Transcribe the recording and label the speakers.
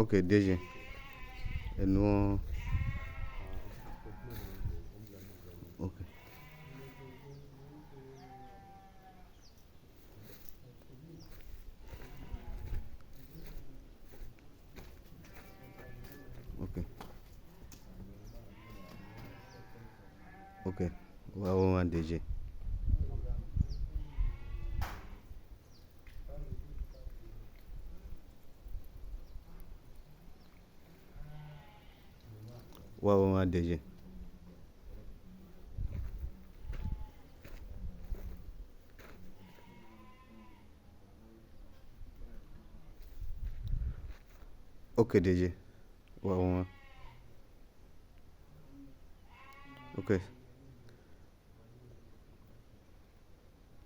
Speaker 1: Ok, DG. Et nous. Ok. Ok. Ok. Waaw DG. Waaw DG. Ok DG. Waaw. Ok.